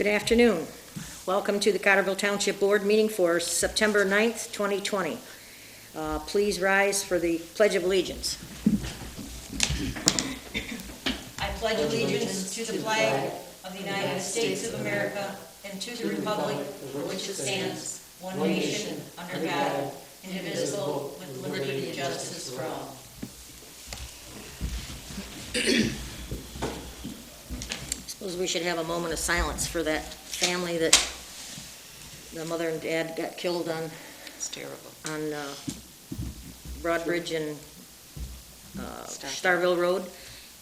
Good afternoon. Welcome to the Cottrellville Township Board meeting for September 9th, 2020. Please rise for the Pledge of Allegiance. I pledge allegiance to the flag of the United States of America and to the republic for which it stands, one nation, under God, indivisible, with liberty and justice for all. I suppose we should have a moment of silence for that family that the mother and dad got killed on. It's terrible. On Broadbridge and Starville Road,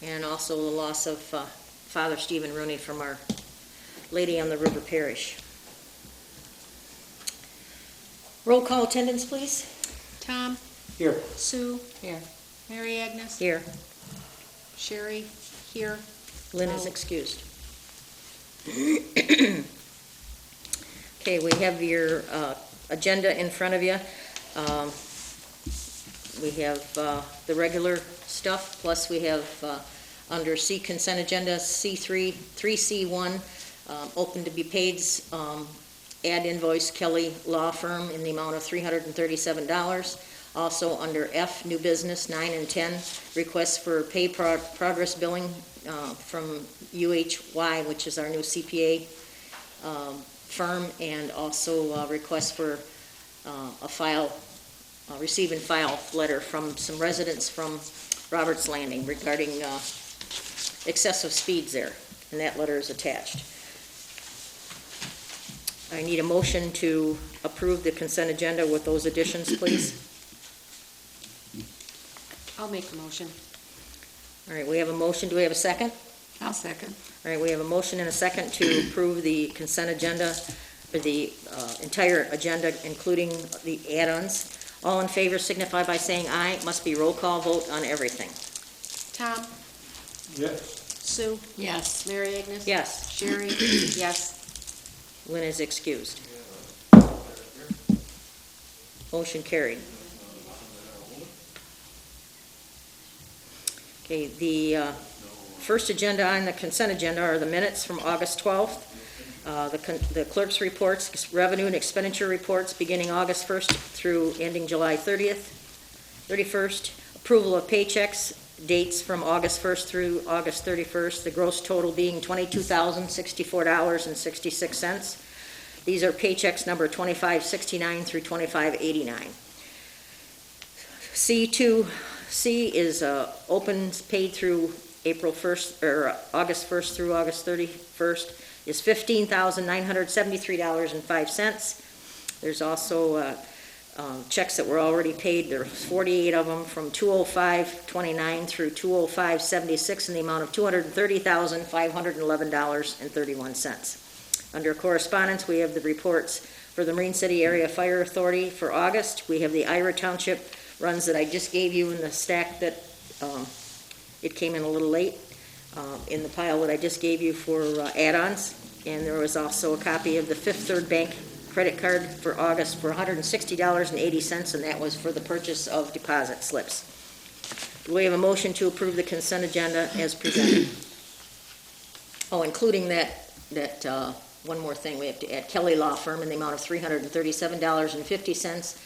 and also the loss of Father Stephen Rooney from Our Lady on the River Parish. Roll call attendance, please. Tom? Here. Sue? Here. Mary Agnes? Here. Sherry? Here. Lynn is excused. Okay, we have your agenda in front of you. We have the regular stuff, plus we have under C consent agenda, C3, 3C1, open to be paids, add invoice Kelly Law Firm in the amount of $337. Also under F, new business, 9 and 10, requests for pay progress billing from UHY, which is our new CPA firm, and also requests for receive and file letter from some residents from Roberts Landing regarding excessive speeds there, and that letter is attached. I need a motion to approve the consent agenda with those additions, please. I'll make the motion. All right, we have a motion. Do we have a second? I'll second. All right, we have a motion and a second to approve the consent agenda, or the entire agenda, including the add-ons. All in favor signify by saying aye. It must be roll call vote on everything. Tom? Yes. Sue? Yes. Mary Agnes? Yes. Sherry? Yes. Lynn is excused. Motion carried. Okay, the first agenda on the consent agenda are the minutes from August 12th. The clerk's reports, revenue and expenditure reports beginning August 1st through ending July 31st. Approval of paychecks, dates from August 1st through August 31st. The gross total being $22,064.66. These are paychecks number 2569 through 2589. C2C is open paid through April 1st or August 1st through August 31st. Is $15,973.05. There's also checks that were already paid. There are 48 of them from 205.29 through 205.76 in the amount of $230,511.31. Under correspondence, we have the reports for the Marine City Area Fire Authority for August. We have the Ira Township runs that I just gave you in the stack that it came in a little late. In the pile that I just gave you for add-ons, and there was also a copy of the Fifth Third Bank credit card for August for $160.80, and that was for the purchase of deposit slips. Do we have a motion to approve the consent agenda as presented? Oh, including that one more thing, we have to add Kelly Law Firm in the amount of $337.50.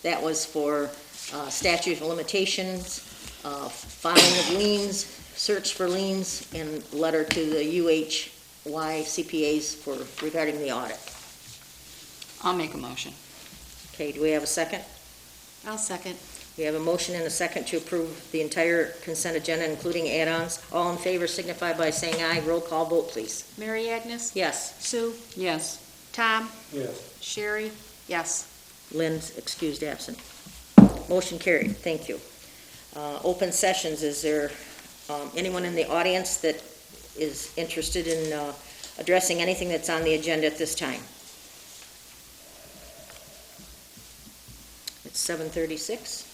That was for statute of limitations, filing of liens, search for liens, and letter to the UHY CPAs regarding the audit. I'll make a motion. Okay, do we have a second? I'll second. We have a motion and a second to approve the entire consent agenda, including add-ons. All in favor signify by saying aye. Roll call vote, please. Mary Agnes? Yes. Sue? Yes. Tom? Yes. Sherry? Yes. Lynn's excused absent. Motion carried. Thank you. Open sessions, is there anyone in the audience that is interested in addressing anything that's on the agenda at this time? It's 7:36.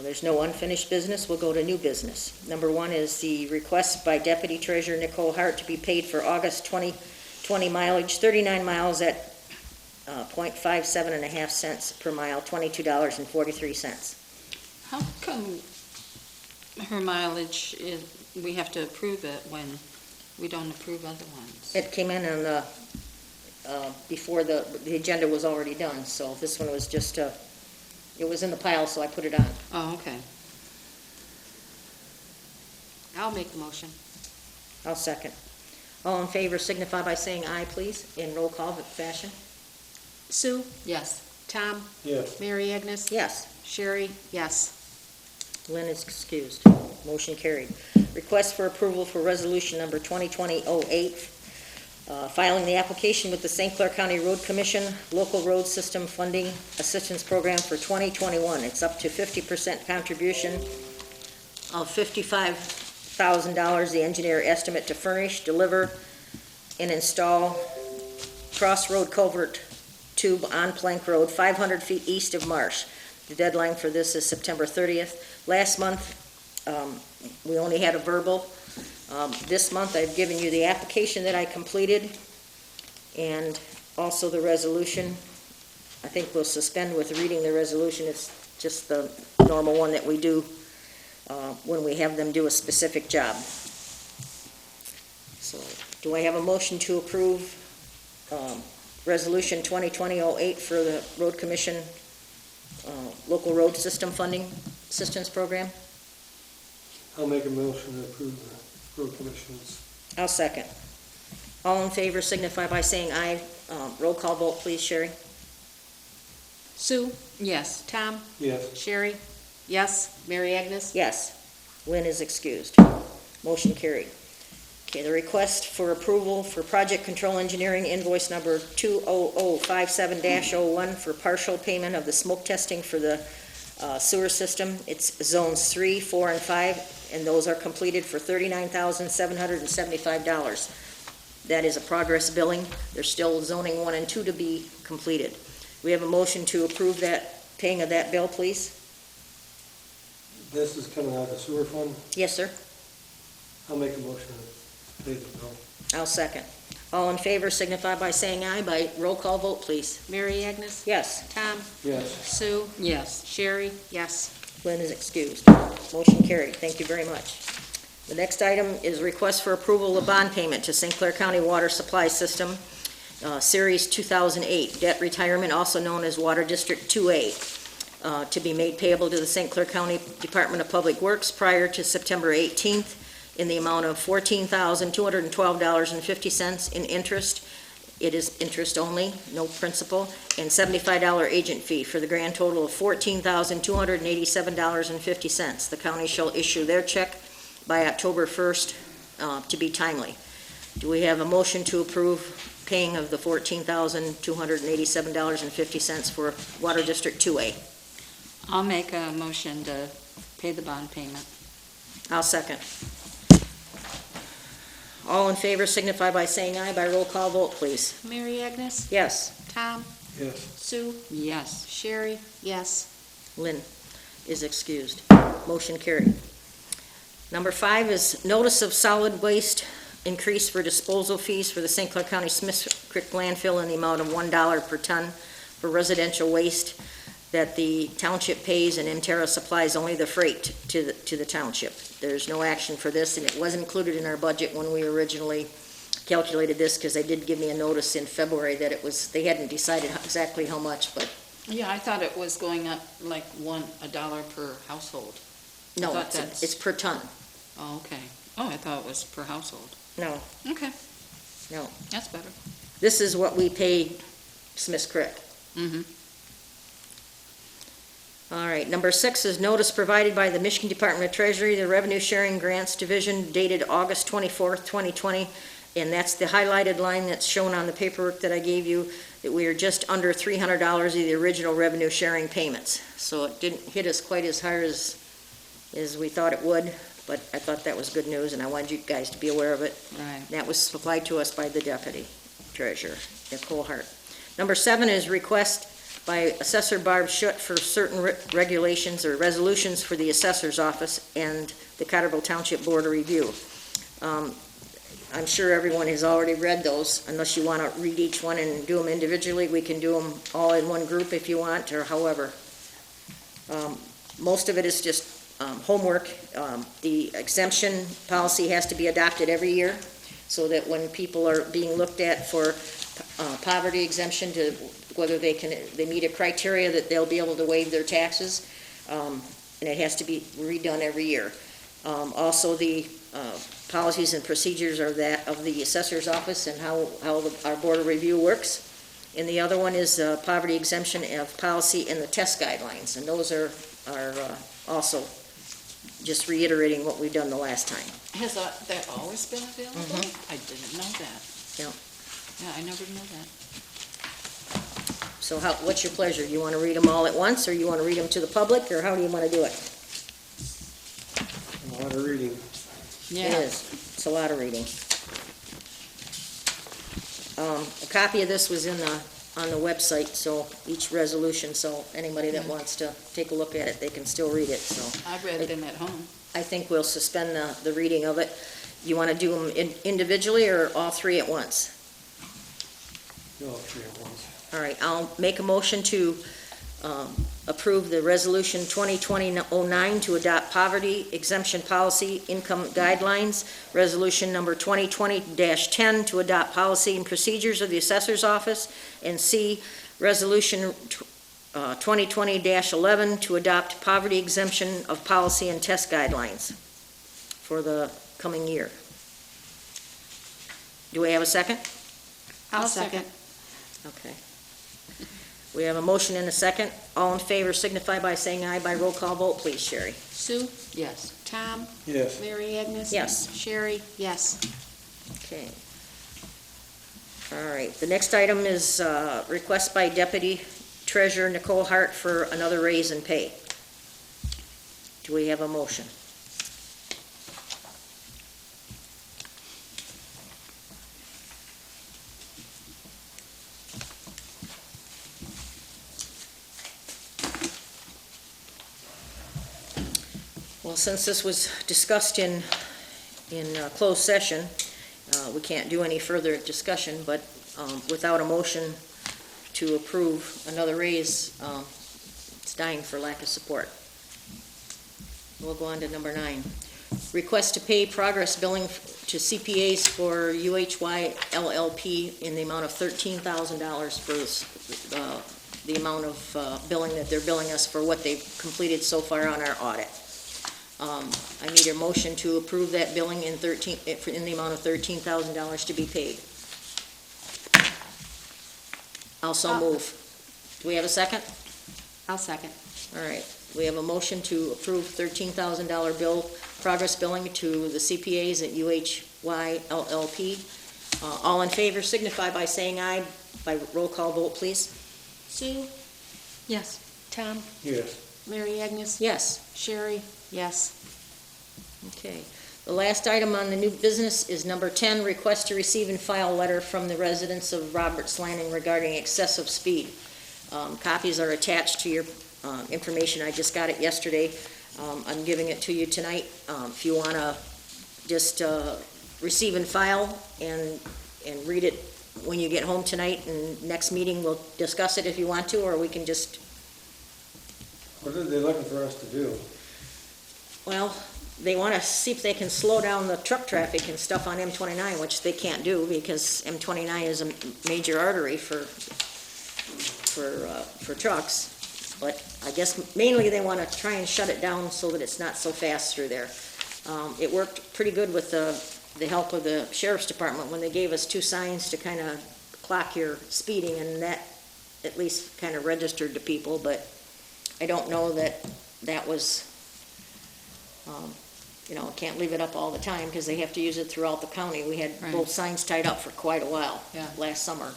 There's no unfinished business. We'll go to new business. Number one is the request by Deputy Treasurer Nicole Hart to be paid for August 2020 mileage, 39 miles at 0.57 cents per mile, $22.43. How come her mileage is, we have to approve it when We don't approve other ones. It came in on the, before the agenda was already done, so this one was just, it was in the pile, so I put it on. Oh, okay. I'll make the motion. I'll second. All in favor signify by saying aye, please, in roll call fashion. Sue? Yes. Tom? Yes. Mary Agnes? Yes. Sherry? Yes. Lynn is excused. Motion carried. Request for approval for resolution number 2020-08, filing the application with the St. Clair County Road Commission, Local Road System Funding Assistance Program for 2021. It's up to 50% contribution of $55,000, the engineer estimate to furnish, deliver, and install crossroad culvert tube on Plank Road, 500 feet east of Marsh. The deadline for this is September 30th. Last month, we only had a verbal. This month, I've given you the application that I completed and also the resolution. I think we'll suspend with reading the resolution. It's just the normal one that we do when we have them do a specific job. So, do I have a motion to approve Resolution 2020-08 for the Road Commission Local Road System Funding Assistance Program? I'll make a motion to approve the road commission's. I'll second. All in favor signify by saying aye. Roll call vote, please, Sherry. Sue? Yes. Tom? Yes. Sherry? Yes. Mary Agnes? Yes. Lynn is excused. Motion carried. Okay, the request for approval for project control engineering invoice number 20057-01 for partial payment of the smoke testing for the sewer system. It's zones 3, 4, and 5, and those are completed for $39,775. That is a progress billing. There's still zoning 1 and 2 to be completed. We have a motion to approve that paying of that bill, please. This is coming out of the sewer fund. Yes, sir. I'll make a motion to pay the bill. I'll second. All in favor signify by saying aye. By roll call vote, please. Mary Agnes? Yes. Tom? Yes. Sue? Yes. Sherry? Yes. Lynn is excused. Motion carried. Thank you very much. The next item is request for approval of bond payment to St. Clair County Water Supply System, Series 2008, debt retirement, also known as Water District 2A, to be made payable to the St. Clair County Department of Public Works prior to September 18th in the amount of $14,212.50 in interest. It is interest only, no principal, and $75 agent fee for the grand total of $14,287.50. The county shall issue their check by October 1st to be timely. Do we have a motion to approve paying of the $14,287.50 for Water District 2A? I'll make a motion to pay the bond payment. I'll second. All in favor signify by saying aye. By roll call vote, please. Mary Agnes? Yes. Tom? Yes. Sue? Yes. Sherry? Yes. Lynn is excused. Motion carried. Number 5 is notice of solid waste increase for disposal fees for the St. Clair County Smith Creek landfill in the amount of $1 per ton for residential waste that the township pays, and Interra supplies only the freight to the township. There's no action for this, and it was included in our budget when we originally calculated this, because they did give me a notice in February that it was, they hadn't decided exactly how much, but Yeah, I thought it was going up like $1 per household. no, thought it's per ton. Oh, okay. Oh, I thought it was per household. No, Okay, no. that's better. This is what we pay Smith's Creek. Mm-hmm. All right, number 6 is notice provided by the Michigan Department of Treasury, the Revenue Sharing Grants Division, dated August 24th, 2020, and that's the highlighted line that's shown on the paperwork that I gave you, that we are just under $300 of the original revenue sharing payments. So it didn't hit us quite as hard as we thought it would, but I thought that was good news, and I wanted you guys to be aware of it. Right. That was supplied to us by the Deputy Treasurer, Nicole Hart. Number 7 is request by Assessor Barb Schutt for certain regulations or resolutions for the Assessor's Office and the Cottrellville Township Board of Review. I'm sure everyone has already read those. Unless you want to read each one and do them individually, we can do them all in one group if you want, or however. Most of it is just homework. The exemption policy has to be adopted every year. so that when people are being looked at for poverty exemption, to whether they meet a criteria that they'll be able to waive their taxes, and it has to be redone every year. Also, the policies and procedures are that of the assessor's office and how our board of review works. And the other one is poverty exemption of policy and the test guidelines, and those are also just reiterating what we've done the last time. Has that always been available? I didn't know that. Yeah. Yeah, I never knew that. So what's your pleasure? You want to read them all at once, or you want to read them to the public, or how do you want to do it? A lot of reading. It is. It's a lot of reading. A copy of this was on the website, so each resolution, so anybody that wants to take a look at it, they can still read it, so. I read them at home. I think we'll suspend the reading of it. You want to do them individually or all three at once? No, 3 at once. All right, I'll make a motion to approve the resolution 2020-09 to adopt poverty exemption policy income guidelines, resolution number 2020-10 to adopt policy and procedures of the assessor's office, and C, resolution 2020-11 to adopt poverty exemption of policy and test guidelines for the coming year. Do we have a second? I'll second. Okay. We have a motion and a second. All in favor signify by saying aye by roll call vote, please, Sherry. Sue? Yes. Tom? Yes. Mary Agnes? Yes. Sherry? Yes. Okay. All right, the next item is request by Deputy Treasurer Nicole Hart for another raise in pay. Do we have a motion? Well, since this was discussed in closed session, we can't do any further discussion, but without a motion to approve another raise, it's dying for lack of support. We'll go on to number 9. Request to pay progress billing to CPAs for UHY LLP in the amount of $13,000 for the amount of billing that they're billing us for what they've completed so far on our audit. I need a motion to approve that billing in the amount of $13,000 to be paid. Also move. Do we have a second? I'll second. All right. We have a motion to approve $13,000 bill, progress billing to the CPAs at UHY LLP. All in favor signify by saying aye. By roll call vote, please. Sue? Yes. Tom? Yes. Mary Agnes? Yes. Sherry? Yes. Okay. The last item on the new business is number 10, request to receive and file letter from the residents of Robert Slanning regarding excessive speed. Copies are attached to your information. I just got it yesterday. I'm giving it to you tonight. If you want to just receive and file and read it when you get home tonight, and next meeting we'll discuss it if you want to, or we can just... What are they looking for us to do? Well, they want to see if they can slow down the truck traffic and stuff on M29, which they can't do because M29 is a major artery for trucks. But I guess mainly they want to try and shut it down so that it's not so fast through there. It worked pretty good with the help of the sheriff's department when they gave us 2 signs to kind of clock your speeding, and that at least kind of registered to people, but I don't know that was, can't leave it up all the time because they have to use it throughout the county. We had both signs tied up for quite a while last summer.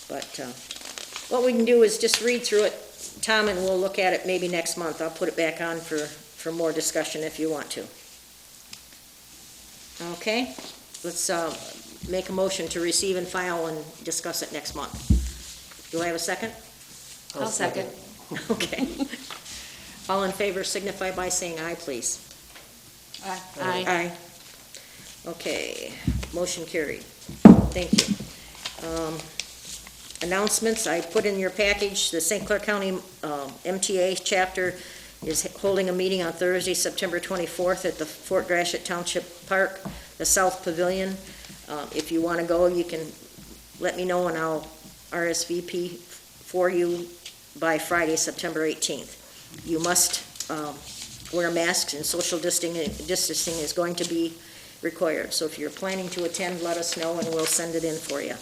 But what we can do is just read through it, Tom, and we'll look at it maybe next month. I'll put it back on for more discussion if you want to. Okay? Let's make a motion to receive and file and discuss it next month. Do I have a second? I'll second. Okay. All in favor signify by saying aye, please. Aye. Aye. Okay, motion carried. Thank you. Announcements, I put in your package, the St. Clair County MTA chapter is holding a meeting on Thursday, September 24th at the Fort Gratiot Township Park, the South Pavilion. If you want to go, you can let me know and I'll RSVP for you by Friday, September 18th. You must wear masks and social distancing is going to be required. So if you're planning to attend, let us know and we'll send it in for you.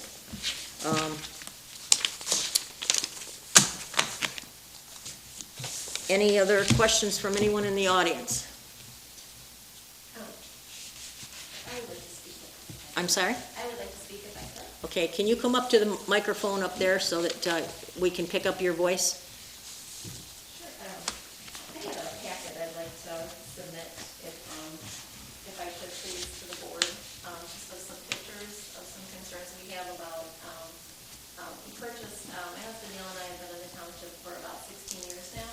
Any other questions from anyone in the audience? I would like to speak. I'm sorry? I would like to speak if I could. Okay, can you come up to the microphone up there so that we can pick up your voice? Sure. I have a packet I'd like to submit if I could please to the board, just of some pictures of some concerns we have about, we purchased, my husband Neil and I have been in the township for about 16 years now.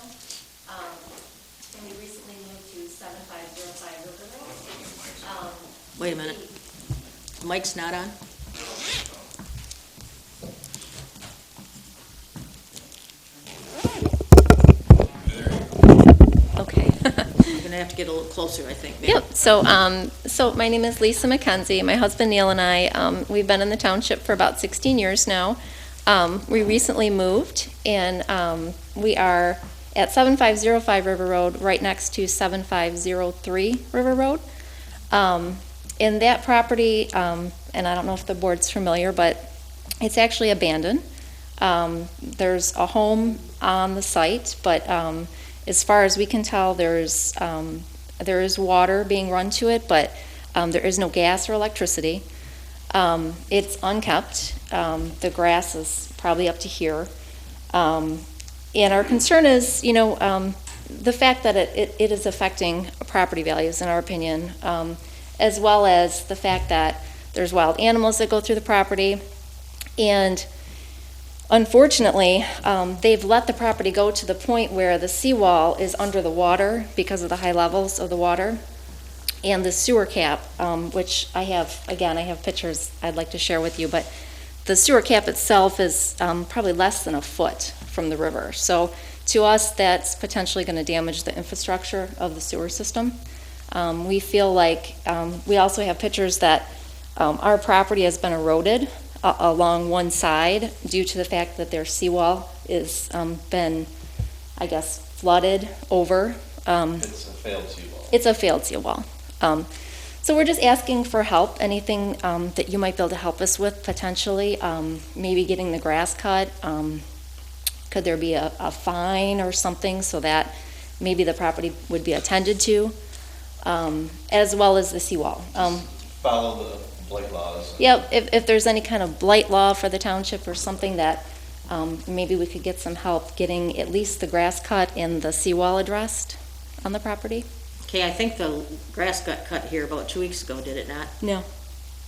And we recently moved to 7505 River Road. Wait a minute. Mic's not on? Okay. You're gonna have to get a little closer, I think. ma'am. Yep, so my name is Lisa McKenzie. My husband Neil and I, we've been in the township for about 16 years now. We recently moved, and we are at 7505 River Road, right next to 7503 River Road. In that property, and I don't know if the board's familiar, but it's actually abandoned. There's a home on the site, but as far as we can tell, there is water being run to it, but there is no gas or electricity. It's unkept. The grass is probably up to here. And our concern is, the fact that it is affecting property values, in our opinion, as well as the fact that there's wild animals that go through the property. And unfortunately, they've let the property go to the point where the seawall is under the water because of the high levels of the water. And the sewer cap, which I have pictures I'd like to share with you, but the sewer cap itself is probably less than a foot from the river. So to us, that's potentially going to damage the infrastructure of the sewer system. We feel like, we also have pictures that our property has been eroded along one side due to the fact that their seawall is been, I guess, flooded over. It's a failed seawall. It's a failed seawall. So we're just asking for help, anything that you might be able to help us with potentially, maybe getting the grass cut. Could there be a fine or something so that maybe the property would be attended to, as well as the seawall? Follow the blight laws. Yep, if there's any kind of blight law for the township or something that maybe we could get some help getting at least the grass cut and the seawall addressed on the property. Okay, I think the grass got cut here about 2 weeks ago, did it not? No.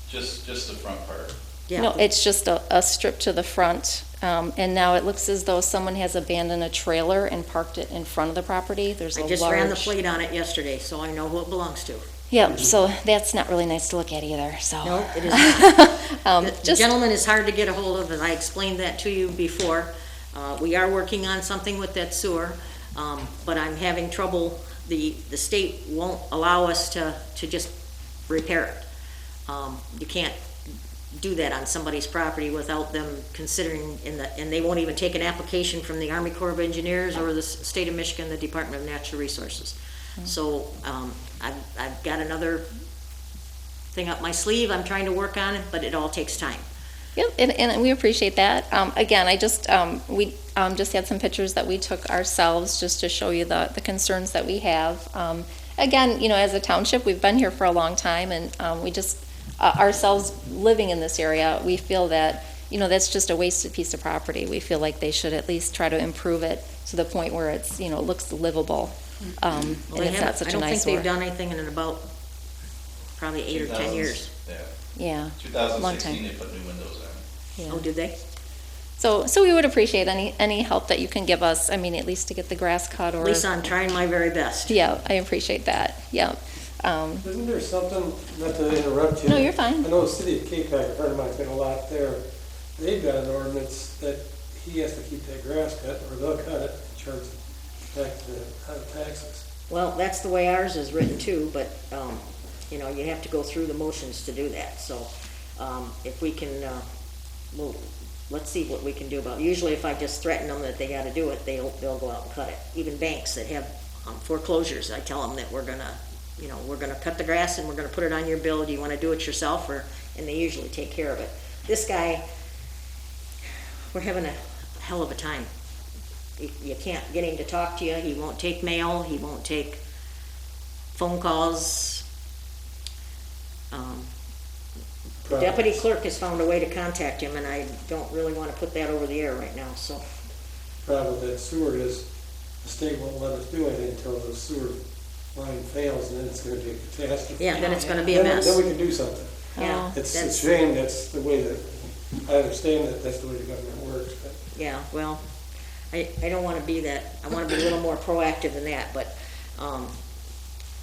Just the front part. Yeah. No, it's just a strip to the front, and now it looks as though someone has abandoned a trailer and parked it in front of the property. There's a I large... just ran the plate on it yesterday, so I know who it belongs to. Yeah, so that's not really nice to look at either, so... No, it is not. The just- gentleman is hard to get a hold of, and I explained that to you before. We are working on something with that sewer, but I'm having trouble. The state won't allow us to just repair it. You can't do that on somebody's property without them considering, and they won't even take an application from the Army Corps of Engineers or the state of Michigan, the Department of Natural Resources. So I've got another thing up my sleeve I'm trying to work on, but it all takes time. Yep, and we appreciate that. Again, we just had some pictures that we took ourselves just to show you the concerns that we have. Again, as a township, we've been here for a long time, and we just, ourselves living in this area, we feel that, that's just a wasted piece of property. We feel like they should at least try to improve it to the point where it's, it looks livable. And it's not such a nice I don't think store. they've done anything in about probably 8 or 10 years. Yeah. 2016, they put new windows in. Yeah. Oh, did they? So we would appreciate any help that you can give us. I mean, at least to get the grass cut or. Lisa, I'm trying my very best. Yeah, I appreciate that. Yeah. Isn't there something, not to interrupt you? No, you're fine. I know the city of Cape Cod, a friend of mine's been a lot there. They've got an ordinance that he has to keep that grass cut, or they'll cut it and charge it back to the taxes. Well, that's the way ours is written too, but, you have to go through the motions to do that, so. If we can, well, let's see what we can do about it. Usually if I just threaten them that they gotta do it, they'll go out and cut it. Even banks that have foreclosures, I tell them that we're gonna cut the grass and we're gonna put it on your bill. Do you wanna do it yourself, and they usually take care of it. This guy, we're having a hell of a time. You can't get him to talk to you. He won't take mail. He won't take phone calls. The deputy clerk has found a way to contact him, and I don't really want to put that over the air right now, so. Problem with that sewer is the state won't let us do anything until the sewer line fails, and then it's gonna be a catastrophe. Yeah, then it's gonna be a Then mess. we can do something. Yeah, It's a that's, shame, that's the way that, I understand that that's the way the government works, but yeah, well, I don't want to be that. I want to be a little more proactive than that, but,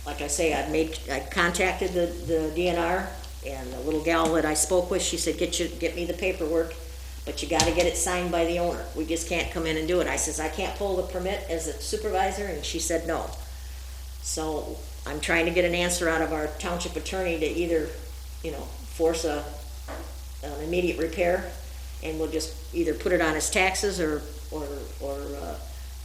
like I say, I contacted the DNR, and the little gal that I spoke with, she said, get me the paperwork, but you gotta get it signed by the owner. We just can't come in and do it. I says, I can't pull the permit as a supervisor, and she said no. So I'm trying to get an answer out of our township attorney to either, force an immediate repair, and we'll just either put it on his taxes or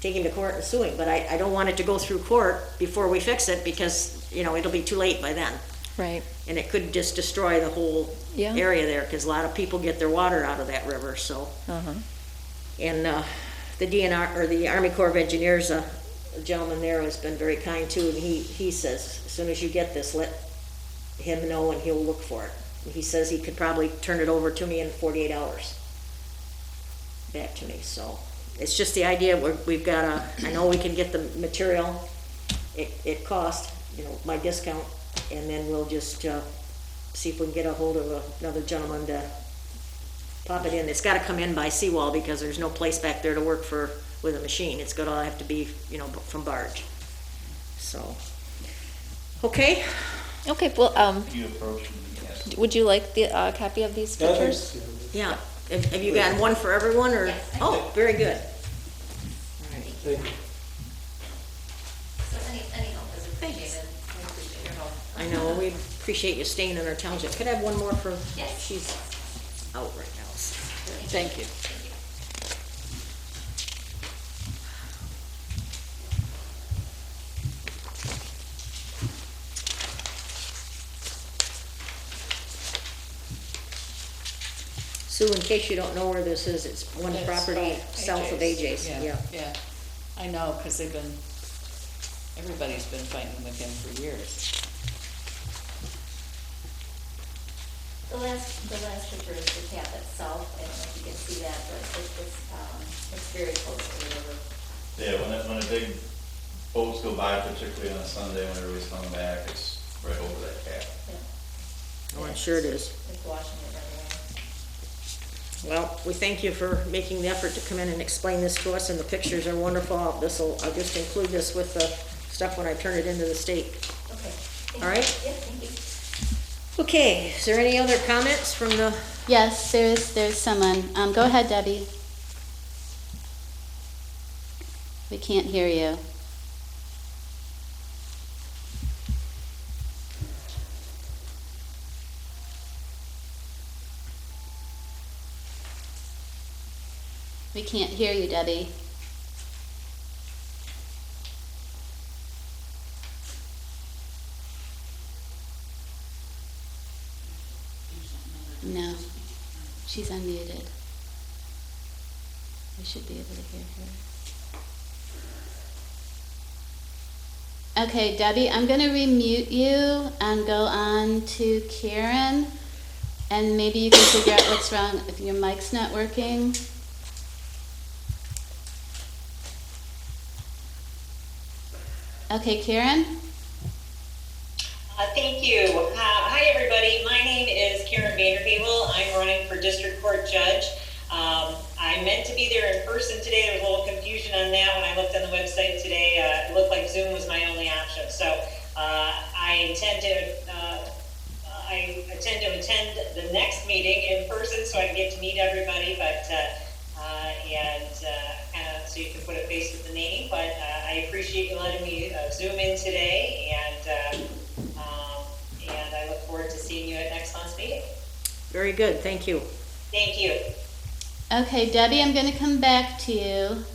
take him to court and sue him. But I don't want it to go through court before we fix it, because, it'll be too late by then. Right. And it could just destroy the whole Yeah. area there, because a lot of people get their water out of that river, so. Uh-huh. And the DNR, or the Army Corps of Engineers, a gentleman there has been very kind too, and he says, as soon as you get this, let him know and he'll look for it. And he says he could probably turn it over to me in 48 hours. Back to me, so. It's just the idea, we've got I know we can get the material, it cost, my discount, and then we'll just see if we can get a hold of another gentleman to pop it in. It's gotta come in by seawall, because there's no place back there to work with a machine. It's gonna have to be, from barge. So, okay, Okay, well, You approach and ask. would you like the copy of these yeah, pictures? yeah. Have you gotten one for everyone, or? Yes, I Oh, very good. thank you. So any help is appreciated. We appreciate your help. I know, we appreciate you staying in our township. Could I have one more for? Yes. She's out right now. Thank you. Sue, in case you don't know where this is, it's one That's property right, south of AJ's, yeah. Yeah, I know, because everybody's been fighting with him for years. The last picture is the cap itself. I don't know if you can see that, but it's very close to the river. Yeah, when a big boats go by, particularly on a Sunday when everybody's coming back, it's right over that cap. Yeah. Oh, I'm sure it is. It's washing it right away. Well, we thank you for making the effort to come in and explain this to us, and the pictures are wonderful. I'll just include this with the stuff when I turn it into the state. Okay. Thank All you. right. Yeah, thank you. Okay, is there any other comments from the, Yes, there's someone. Go ahead, Debbie. We can't hear you. We can't hear you, Debbie. No, she's unmuted. We should be able to hear her. Okay, Debbie, I'm going to remute you and go on to Karen, and maybe you can figure out what's wrong if your mic's not working. Okay, Karen? Thank you. Hi, everybody. My name is Karen Vanderhabel. I'm running for District Court Judge. I meant to be there in person today. There was a little confusion on that when I looked on the website today. It looked like Zoom was my only option. So I intend to attend the next meeting in person so I can get to meet everybody, but kind of so you can put a face with the name. But I appreciate you letting me Zoom in today, and I look forward to seeing you at next month's meeting. Very good, thank you. Thank you. Okay, Debbie, I'm gonna come back to you.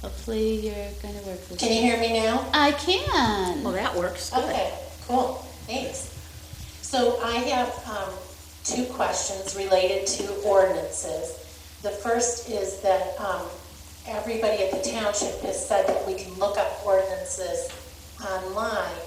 Hopefully you're gonna work with Can you hear me now? I can. Well, that works, good. Okay, cool, thanks. So I have two questions related to ordinances. The first is that everybody at the township has said that we can look up ordinances online,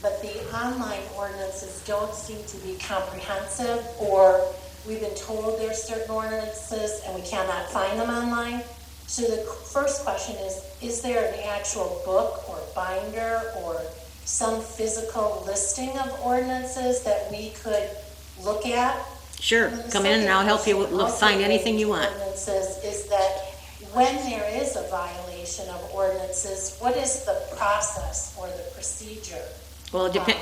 but the online ordinances don't seem to be comprehensive, or we've been told there's certain ordinances and we cannot find them online. So the first question is there an actual book or binder or some physical listing of ordinances that we could look at? Sure, And the come in and I'll help you second look, question find anything you want. Ordinances is that when there is a violation of ordinances, what is the process or the procedure? Well, it depends.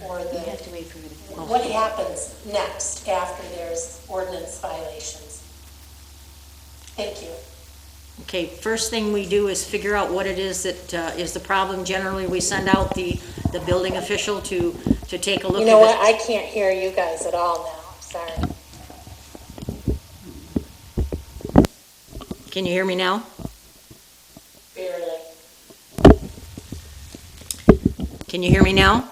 Or the, You have to wait for me to. what happens next after there's ordinance violations? Thank you. Okay, first thing we do is figure out what it is that is the problem. Generally, we send out the building official to take a look at it. You know what, I can't hear you guys at all now, sorry. Can you hear me now? Barely. Can you hear me now?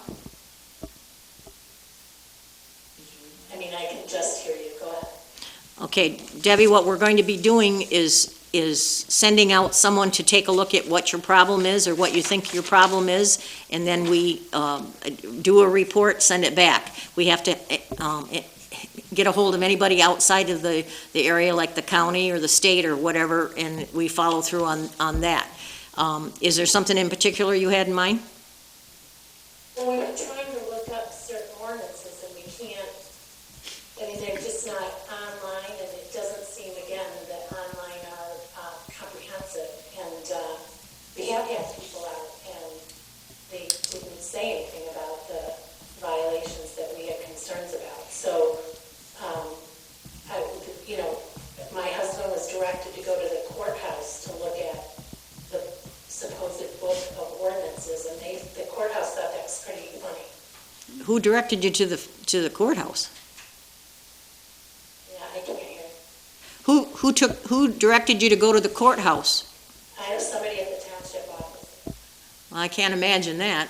I mean, I can just hear you, go ahead. Okay, Debbie, what we're going to be doing is sending out someone to take a look at what your problem is or what you think your problem is, and then we do a report, send it back. We have to get a hold of anybody outside of the area, like the county or the state or whatever, and we follow through on that. Is there something in particular you had in mind? Well, we were trying to look up certain ordinances and we can't, I mean, they're just not online, and it doesn't seem, again, that online are comprehensive. And we have had people out and they didn't say anything about the violations that we had concerns about. So, my husband was directed to go to the courthouse to look at the supposed book of ordinances, and the courthouse thought that was pretty funny. Who directed you to the courthouse? Yeah, I can't hear. Who directed you to go to the courthouse? I have somebody at the township office. Well, I can't imagine that.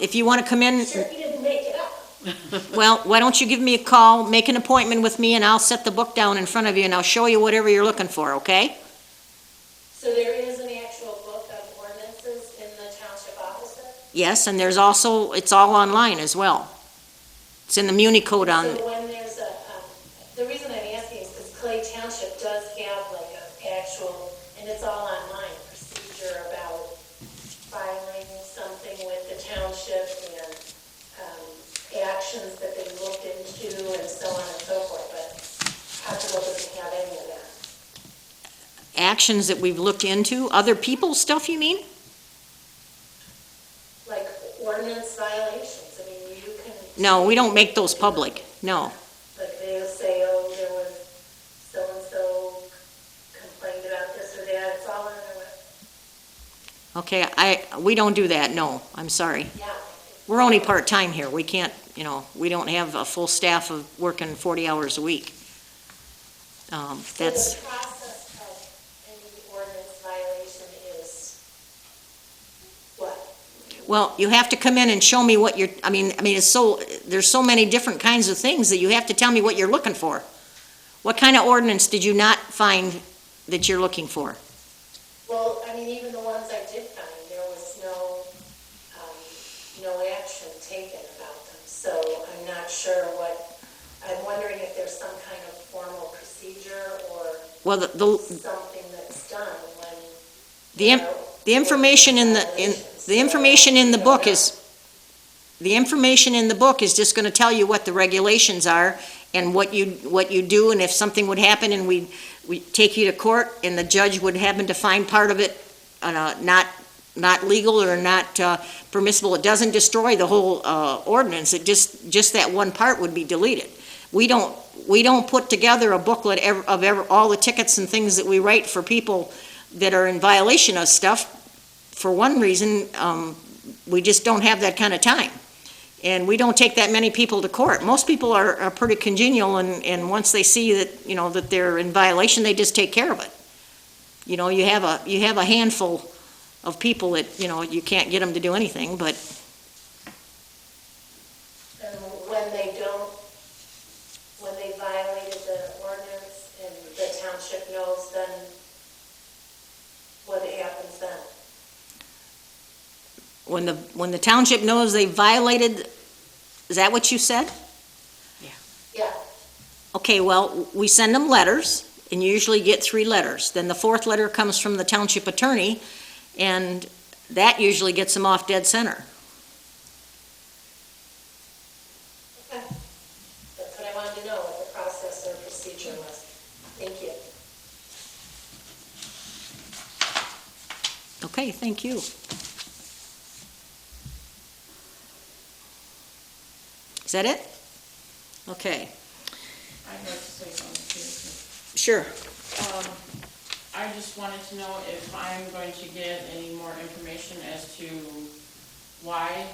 If you want to come in, Sure, he didn't make it up. well, why don't you give me a call, make an appointment with me, and I'll set the book down in front of you, and I'll show you whatever you're looking for, okay? So there is an actual book of ordinances in the township office? Yes, and there's also, it's all online as well. It's in the Muni Code on, So when there's the reason I'm asking is because Clay Township does have like an actual, and it's all online, procedure about filing something with the township and actions that they looked into and so on and so forth, but Cottrellville doesn't have any of that. actions that we've looked into, other people's stuff, you mean? Like ordinance violations, I mean, you can. No, we don't make those public, no. Like they'll say, oh, there was so-and-so complained about this or that, it's all on their web. Okay, we don't do that, no, I'm sorry. Yeah. We're only part-time here, we can't, we don't have a full staff of working 40 hours a week. That's, So the process of any ordinance violation is what? well, you have to come in and show me what you're, there's so many different kinds of things that you have to tell me what you're looking for. What kind of ordinance did you not find that you're looking for? Well, I mean, even the ones I did find, there was no action taken about them. So I'm not sure I'm wondering if there's some kind of formal procedure or Well, something that's done when, the information in the information in the book is, the information in the book is just gonna tell you what the regulations are and what you do, and if something would happen and we take you to court and the judge would happen to find part of it not legal or not permissible, it doesn't destroy the whole ordinance. It just that one part would be deleted. We don't put together a booklet of all the tickets and things that we write for people that are in violation of stuff. For one reason, we just don't have that kind of time. And we don't take that many people to court. Most people are pretty congenial, and once they see that, that they're in violation, they just take care of it. You have a handful of people that, you can't get them to do anything, but And when they violated the ordinance and the township knows, then what happens then? when the township knows they violated, is that what you said? Yeah, Okay, well, we send them letters, and you usually get 3 letters. Then the 4th letter comes from the township attorney, and that usually gets them off dead center. okay. That's what I wanted to know, what the process or procedure was. Thank you. Okay, thank you. Is that it? Okay, I'd like to say something too. sure. I just wanted to know if I'm going to get any more information as to why.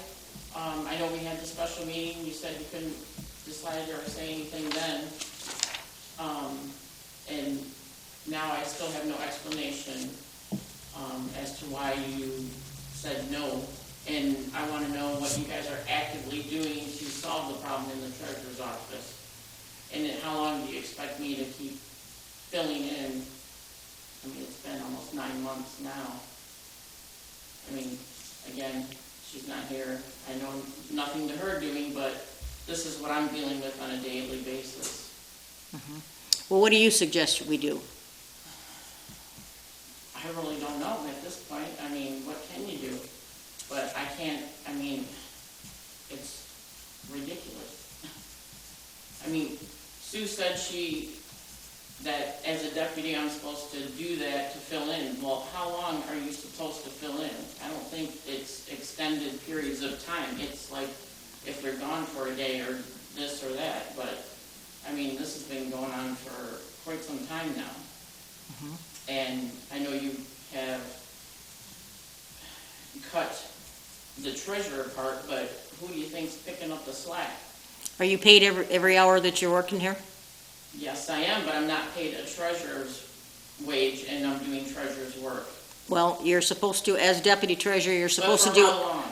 I know we had the special meeting, you said you couldn't decide or say anything then. And now I still have no explanation, as to why you said no. And I want to know what you guys are actively doing to solve the problem in the treasurer's office. And then how long do you expect me to keep filling in? I mean, it's been almost 9 months now. I mean, again, she's not here. I know nothing to her doing, but this is what I'm dealing with on a daily basis. Well, what do you suggest we do? I really don't know at this point. I mean, what can you do? But I can't, I mean, it's ridiculous. I mean, Sue said that as a deputy, I'm supposed to do that to fill in. Well, how long are you supposed to fill in? I don't think it's extended periods of time. It's like if they're gone for a day or this or that. But, I mean, this has been going on for quite some time now. And I know you have cut the treasurer part, but who do you think's picking up the slack? Are you paid every hour that you're working here? Yes, I am, but I'm not paid a treasurer's wage, and I'm doing treasurer's work. Well, you're supposed to, as deputy treasurer, you're supposed to But do for how long?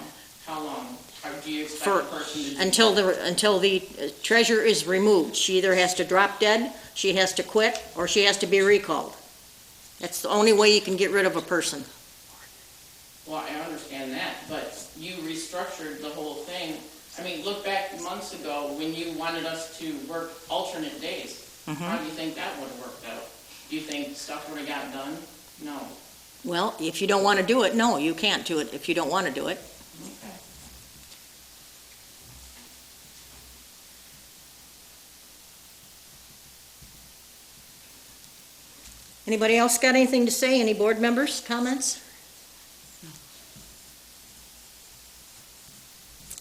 How long? Or do you expect for a person to do until that? until the treasurer is removed. She either has to drop dead, she has to quit, or she has to be recalled. That's the only way you can get rid of a person. Well, I understand that, but you restructured the whole thing. I mean, look back months ago when you wanted us to work alternate days. How do you think that would have worked out? Do you think stuff would have got done? No. Well, if you don't want to do it, no, you can't do it if you don't want to do it. Okay. Anybody else got anything to say? Any board members, comments?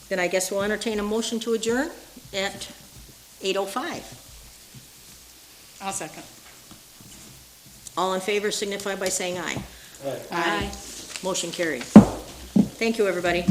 Then I guess we'll entertain a motion to adjourn at 8:05. I'll second. All in favor signify by saying aye. Right. Aye. Motion carried. Thank you, everybody.